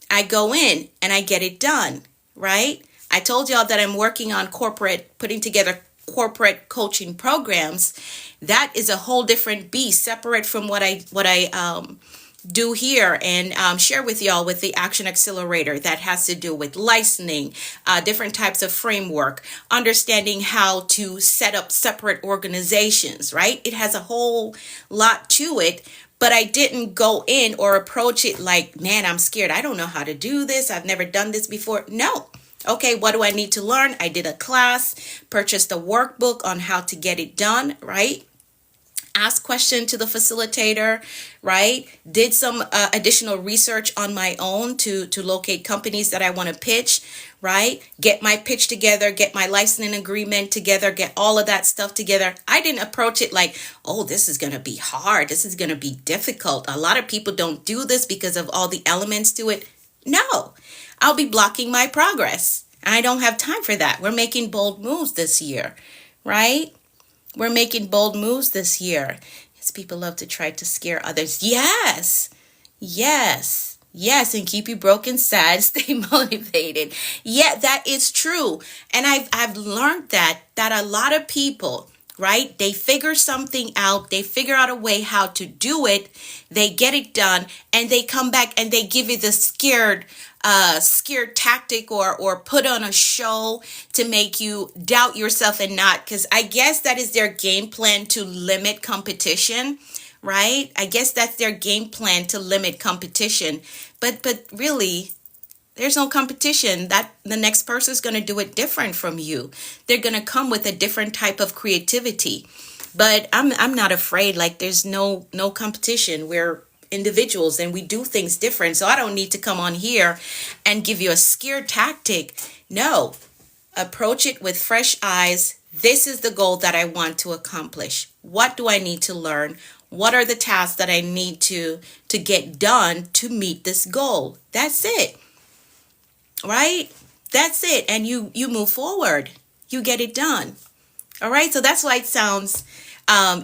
I go in and I get it done, right? I told y'all that I'm working on putting together corporate coaching programs. That is a whole different beast, separate from what I do here and share with y'all with the Action Accelerator that has to do with licensing, different types of framework, understanding how to set up separate organizations, right? It has a whole lot to it, but I didn't go in or approach it like, man, I'm scared. I don't know how to do this. I've never done this before. No. Okay, what do I need to learn? I did a class, purchased a workbook on how to get it done, right? Ask question to the facilitator, right? Did some additional research on my own to locate companies that I want to pitch, right? Get my pitch together, get my licensing agreement together, get all of that stuff together. I didn't approach it like, oh, this is going to be hard. This is going to be difficult. A lot of people don't do this because of all the elements to it. No, I'll be blocking my progress. I don't have time for that. We're making bold moves this year, right? We're making bold moves this year. Yes, people love to try to scare others. Yes, yes, yes, and keep you broke and sad. Stay motivated. Yeah, that is true. And I've learned that a lot of people, right? They figure something out. They figure out a way how to do it. They get it done, and they come back and they give you the scared tactic or put on a show to make you doubt yourself and not, because I guess that is their game plan to limit competition, right? I guess that's their game plan to limit competition. But really, there's no competition. That the next person is going to do it different from you. They're going to come with a different type of creativity. But I'm not afraid. Like, there's no competition. We're individuals and we do things different. So I don't need to come on here and give you a scare tactic. No, approach it with fresh eyes. This is the goal that I want to accomplish. What do I need to learn? What are the tasks that I need to get done to meet this goal? That's it. Right? That's it. And you move forward. You get it done. All right. So that's why it sounds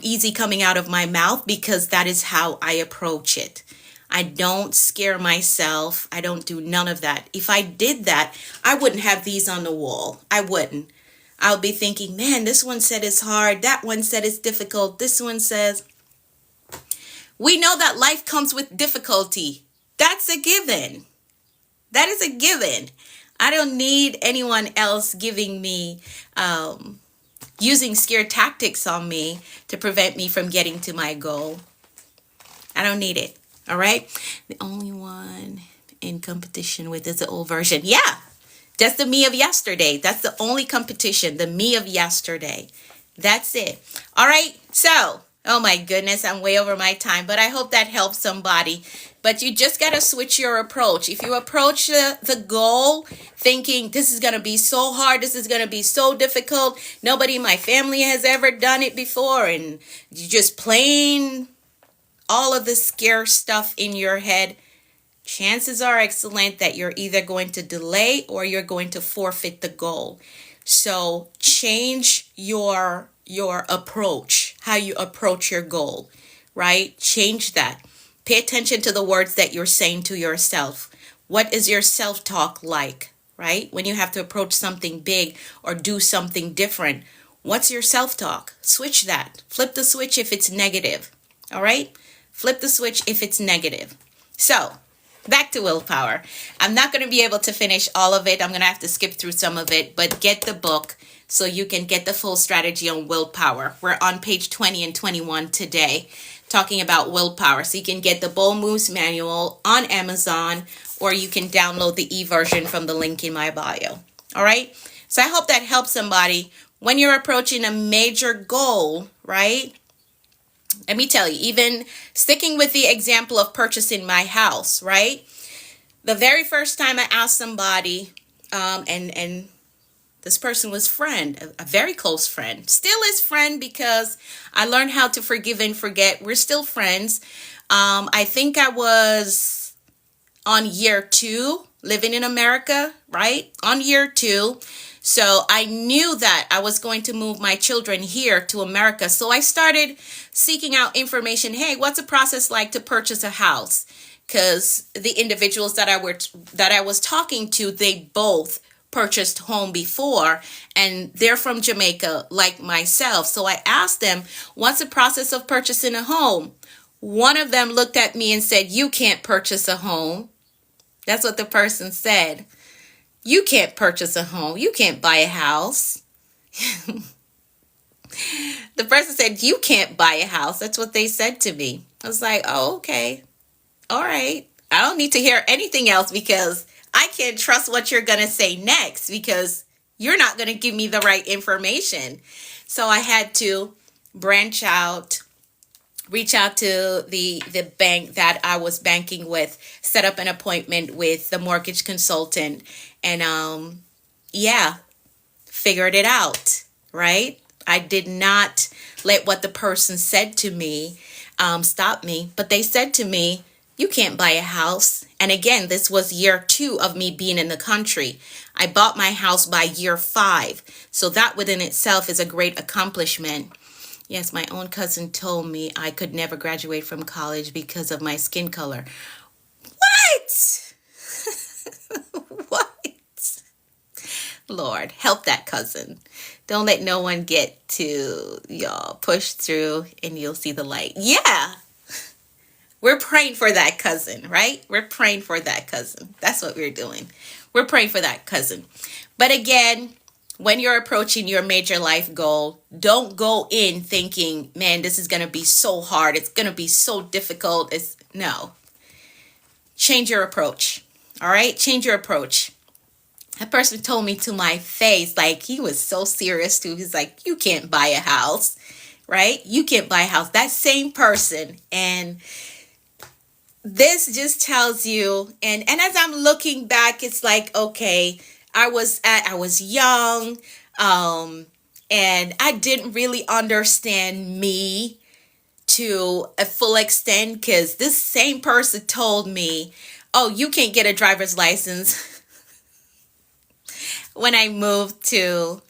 easy coming out of my mouth, because that is how I approach it. I don't scare myself. I don't do none of that. If I did that, I wouldn't have these on the wall. I wouldn't. I'll be thinking, man, this one said it's hard. That one said it's difficult. This one says, we know that life comes with difficulty. That's a given. That is a given. I don't need anyone else giving me, using scare tactics on me to prevent me from getting to my goal. I don't need it. All right. The only one in competition with is the old version. Yeah. That's the me of yesterday. That's the only competition. The me of yesterday. That's it. All right. So, oh my goodness, I'm way over my time, but I hope that helps somebody. But you just got to switch your approach. If you approach the goal thinking this is going to be so hard, this is going to be so difficult, nobody in my family has ever done it before, and you just plain all of the scare stuff in your head, chances are excellent that you're either going to delay or you're going to forfeit the goal. So change your approach, how you approach your goal, right? Change that. Pay attention to the words that you're saying to yourself. What is your self-talk like, right? When you have to approach something big or do something different, what's your self-talk? Switch that. Flip the switch if it's negative, all right? Flip the switch if it's negative. So, back to willpower. I'm not going to be able to finish all of it. I'm going to have to skip through some of it, but get the book so you can get the full strategy on willpower. We're on page 20 and 21 today, talking about willpower. So you can get the Bold Moves manual on Amazon, or you can download the e-version from the link in my bio. All right. So I hope that helps somebody when you're approaching a major goal, right? Let me tell you, even sticking with the example of purchasing my house, right? The very first time I asked somebody, and this person was a very close friend, still is friend because I learned how to forgive and forget. We're still friends. I think I was on year 2 living in America, right? On year 2. So I knew that I was going to move my children here to America. So I started seeking out information. Hey, what's a process like to purchase a house? Because the individuals that I was talking to, they both purchased home before, and they're from Jamaica like myself. So I asked them, what's the process of purchasing a home? One of them looked at me and said, you can't purchase a home. That's what the person said. You can't purchase a home. You can't buy a house. The person said, you can't buy a house. That's what they said to me. I was like, oh, okay. All right. I don't need to hear anything else because I can't trust what you're going to say next because you're not going to give me the right information. So I had to branch out, reach out to the bank that I was banking with, set up an appointment with the mortgage consultant, and figured it out, right? I did not let what the person said to me stop me, but they said to me, you can't buy a house. And again, this was year 2 of me being in the country. I bought my house by year 5. So that within itself is a great accomplishment. Yes, my own cousin told me I could never graduate from college because of my skin color. What? What? Lord, help that cousin. Don't let no one get to y'all. Push through and you'll see the light. Yeah. We're praying for that cousin, right? We're praying for that cousin. That's what we're doing. We're praying for that cousin. But again, when you're approaching your major life goal, don't go in thinking, man, this is going to be so hard. It's going to be so difficult. No. Change your approach. All right? Change your approach. That person told me to my face, like he was so serious too. He's like, you can't buy a house, right? You can't buy a house. That same person. And this just tells you, and as I'm looking back, it's like, okay, I was young, and I didn't really understand me to a full extent because this same person told me, oh, you can't get a driver's license. When I moved to,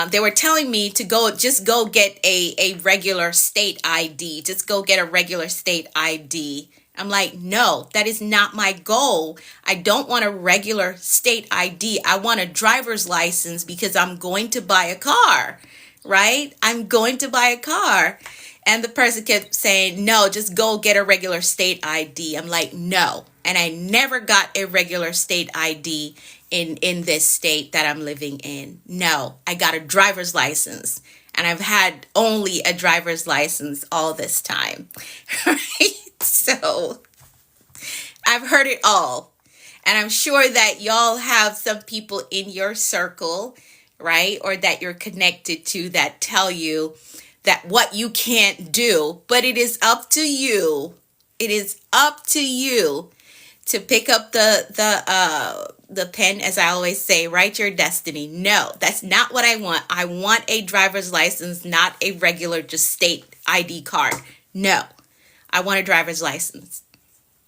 they were telling me to just go get a regular state ID. Just go get a regular state ID. I'm like, no, that is not my goal. I don't want a regular state ID. I want a driver's license because I'm going to buy a car, right? I'm going to buy a car. And the person kept saying, no, just go get a regular state ID. I'm like, no. And I never got a regular state ID in this state that I'm living in. No, I got a driver's license. And I've had only a driver's license all this time. Right? So I've heard it all. And I'm sure that y'all have some people in your circle, right? Or that you're connected to that tell you that what you can't do, but it is up to you. It is up to you to pick up the pen, as I always say, write your destiny. No, that's not what I want. I want a driver's license, not a regular just state ID card. No, I want a driver's license.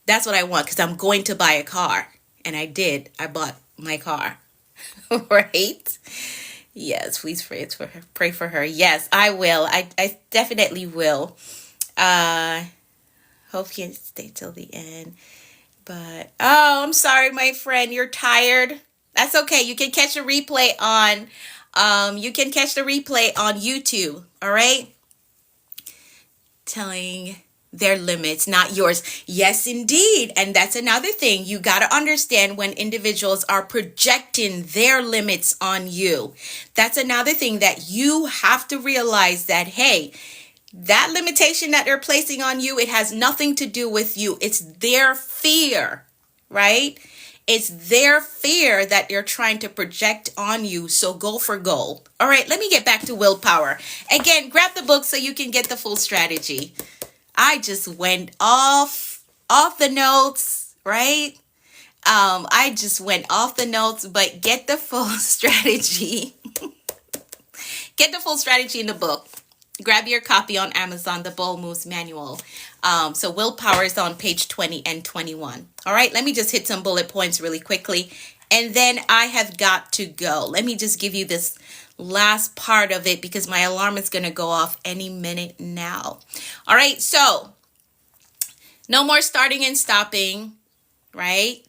That's what I want because I'm going to buy a car. And I did. I bought my car. Right? Yes, please pray for her. Pray for her. Yes, I will. I definitely will. Hope you stay till the end. But oh, I'm sorry, my friend. You're tired. That's okay. You can catch a replay on YouTube. All right? Telling their limits, not yours. Yes, indeed. And that's another thing. You got to understand when individuals are projecting their limits on you. That's another thing that you have to realize that, hey, that limitation that they're placing on you, it has nothing to do with you. It's their fear, right? It's their fear that they're trying to project on you. So go for gold. All right, let me get back to willpower. Again, grab the book so you can get the full strategy. I just went off the notes, right? I just went off the notes, but get the full strategy. Get the full strategy in the book. Grab your copy on Amazon, the Bold Moves Manual. So willpower is on page 20 and 21. All right, let me just hit some bullet points really quickly. And then I have got to go. Let me just give you this last part of it because my alarm is going to go off any minute now. All right, so no more starting and stopping, right?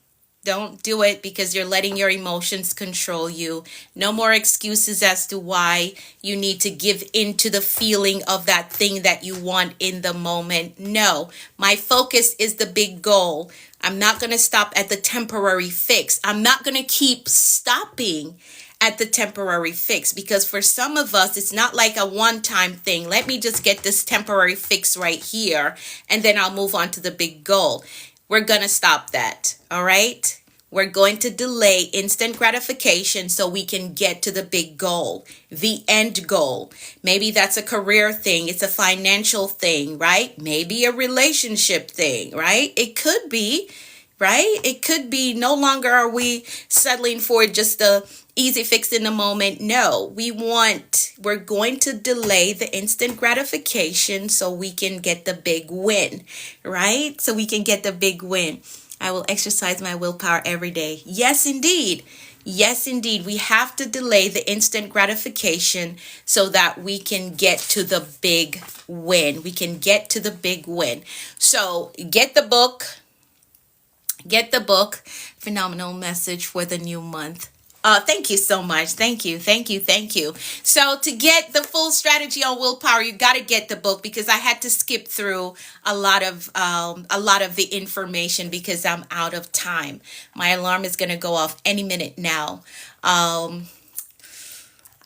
Don't do it because you're letting your emotions control you. No more excuses as to why you need to give in to the feeling of that thing that you want in the moment. No, my focus is the big goal. I'm not going to stop at the temporary fix. I'm not going to keep stopping at the temporary fix because for some of us, it's not like a one-time thing. Let me just get this temporary fix right here and then I'll move on to the big goal. We're going to stop that. All right. We're going to delay instant gratification so we can get to the big goal, the end goal. Maybe that's a career thing. It's a financial thing, right? Maybe a relationship thing, right? It could be, right? It could be no longer are we settling for just a easy fix in the moment. No, we're going to delay the instant gratification so we can get the big win, right? So we can get the big win. I will exercise my willpower every day. Yes, indeed. Yes, indeed. We have to delay the instant gratification so that we can get to the big win. We can get to the big win. So get the book. Get the book. Phenomenal message for the new month. Thank you so much. Thank you. So to get the full strategy on willpower, you got to get the book because I had to skip through a lot of the information because I'm out of time. My alarm is going to go off any minute now. I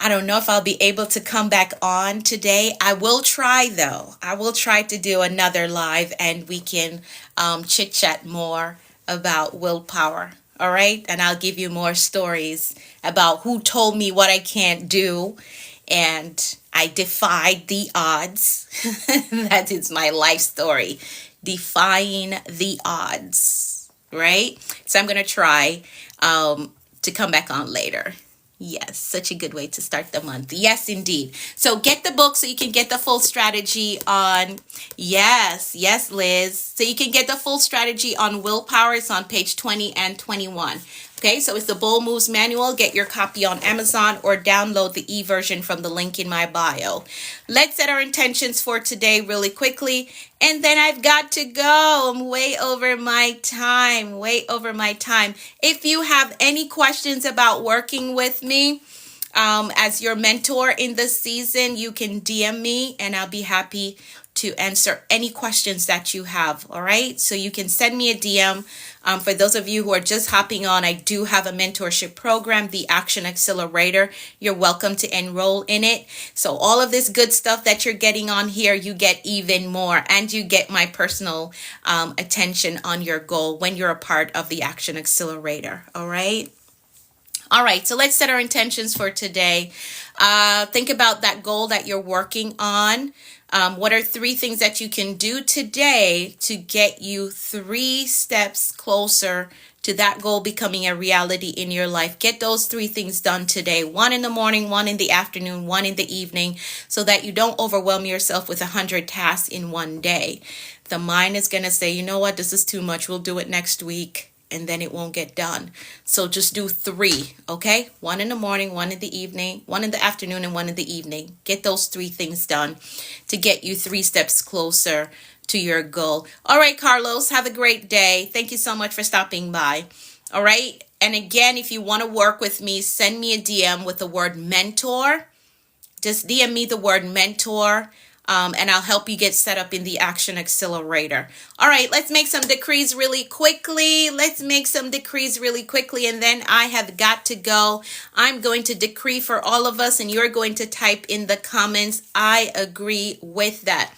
don't know if I'll be able to come back on today. I will try though. I will try to do another live and we can chit chat more about willpower. All right. And I'll give you more stories about who told me what I can't do. And I defied the odds. That is my life story. Defying the odds. Right. So I'm going to try to come back on later. Yes, such a good way to start the month. Yes, indeed. So get the book so you can get the full strategy on, yes, Liz. So you can get the full strategy on willpower. It's on page 20 and 21. Okay, so it's the Bold Moves Manual. Get your copy on Amazon or download the e-version from the link in my bio. Let's set our intentions for today really quickly. And then I've got to go. I'm way over my time, If you have any questions about working with me as your mentor in this season, you can DM me and I'll be happy to answer any questions that you have. All right. So you can send me a DM. For those of you who are just hopping on, I do have a mentorship program, the Action Accelerator. You're welcome to enroll in it. So all of this good stuff that you're getting on here, you get even more, and you get my personal attention on your goal when you're a part of the Action Accelerator. All right. All right, so let's set our intentions for today. Think about that goal that you're working on. What are 3 things that you can do today to get you 3 steps closer to that goal becoming a reality in your life? Get those 3 things done today. 1 in the morning, 1 in the afternoon, 1 in the evening, so that you don't overwhelm yourself with 100 tasks in one day. The mind is going to say, you know what, this is too much. We'll do it next week. And then it won't get done. So just do 3, okay? 1 in the morning, 1 in the evening, 1 in the afternoon, and 1 in the evening. Get those 3 things done to get you 3 steps closer to your goal. All right, Carlos, have a great day. Thank you so much for stopping by. All right. And again, if you want to work with me, send me a DM with the word mentor. Just DM me the word mentor. And I'll help you get set up in the Action Accelerator. All right, let's make some decrees really quickly. And then I have got to go. I'm going to decree for all of us, and you're going to type in the comments, I agree with that.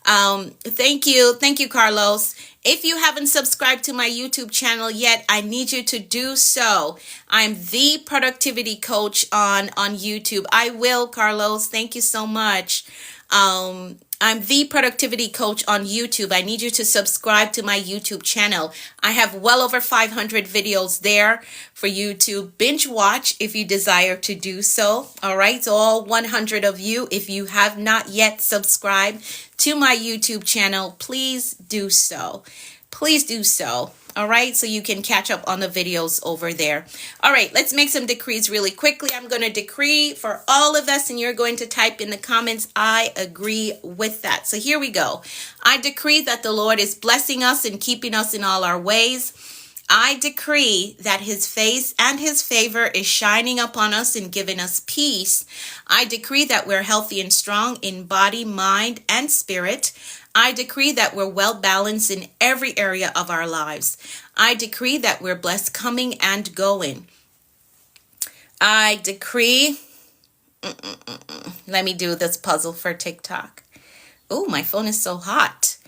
Thank you. Thank you, Carlos. If you haven't subscribed to my YouTube channel yet, I need you to do so. I'm the productivity coach on YouTube. I will, Carlos. Thank you so much. I'm the productivity coach on YouTube. I need you to subscribe to my YouTube channel. I have well over 500 videos there for you to binge watch if you desire to do so. All right. So all 100 of you, if you have not yet subscribed to my YouTube channel, please do so. Please do so. All right, so you can catch up on the videos over there. All right, let's make some decrees really quickly. I'm going to decree for all of us, and you're going to type in the comments, I agree with that. So here we go. I decree that the Lord is blessing us and keeping us in all our ways. I decree that his face and his favor is shining upon us and giving us peace. I decree that we're healthy and strong in body, mind, and spirit. I decree that we're well balanced in every area of our lives. I decree that we're blessed coming and going. I decree, let me do this puzzle for TikTok. Oh, my phone is so hot.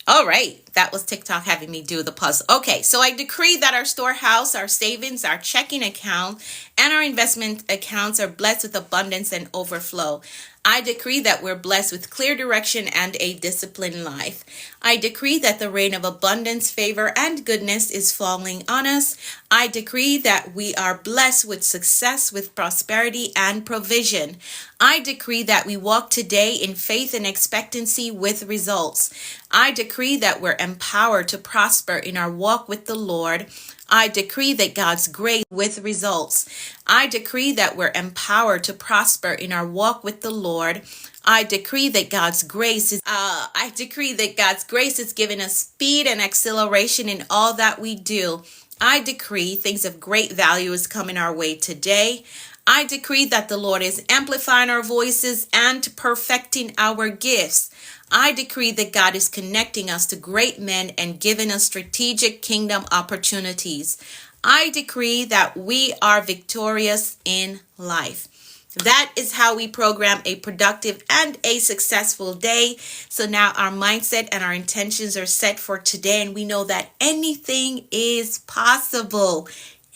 All right, that was TikTok having me do the puzzle. Okay, so I decree that our storehouse, our savings, our checking account, and our investment accounts are blessed with abundance and overflow. I decree that we're blessed with clear direction and a disciplined life. I decree that the rain of abundance, favor, and goodness is falling on us. I decree that we are blessed with success, with prosperity, and provision. I decree that we walk today in faith and expectancy with results. I decree that we're empowered to prosper in our walk with the Lord. I decree that God's grace with results. I decree that we're empowered to prosper in our walk with the Lord. I decree that God's grace is giving us speed and acceleration in all that we do. I decree things of great value is coming our way today. I decree that the Lord is amplifying our voices and perfecting our gifts. I decree that God is connecting us to great men and giving us strategic kingdom opportunities. I decree that we are victorious in life. That is how we program a productive and a successful day. So now our mindset and our intentions are set for today, and we know that anything is possible.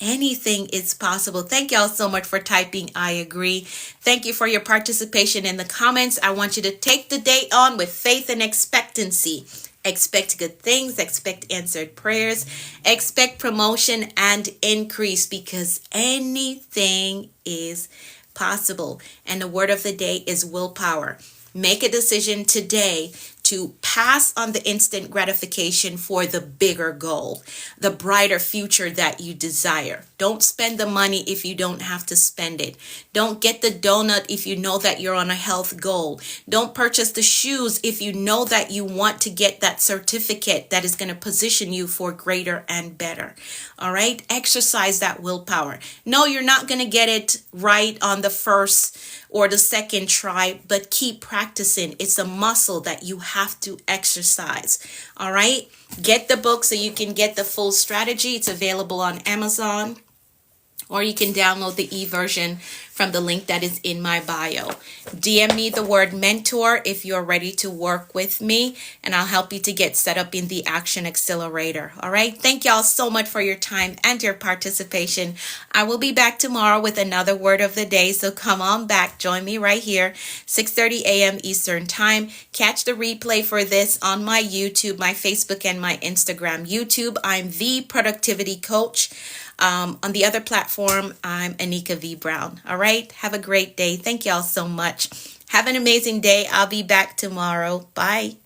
Anything is possible. Thank y'all so much for typing I agree. Thank you for your participation in the comments. I want you to take the day on with faith and expectancy. Expect good things, expect answered prayers, expect promotion and increase, because anything is possible. And the word of the day is willpower. Make a decision today to pass on the instant gratification for the bigger goal, the brighter future that you desire. Don't Don't spend the money if you don't have to spend it. Don't get the donut if you know that you're on a health goal. Don't purchase the shoes if you know that you want to get that certificate that is going to position you for greater and better. All right? Exercise that willpower. No, you're not going to get it right on the first or the second try, but keep practicing. It's a muscle that you have to exercise. All right? Get the book so you can get the full strategy. It's available on Amazon, or you can download the e-version from the link that is in my bio. DM me the word mentor if you're ready to work with me, and I'll help you to get set up in the Action Accelerator. All right. Thank y'all so much for your time and your participation. I will be back tomorrow with another word of the day. So come on back. Join me right here, 6:30 a.m. Eastern time. Catch the replay for this on my YouTube, my Facebook, and my Instagram. YouTube, I'm the Productivity Coach. On the other platform, I'm Anika V. Brown. All right. Have a great day. Thank y'all so much. Have an amazing day. I'll be back tomorrow. Bye.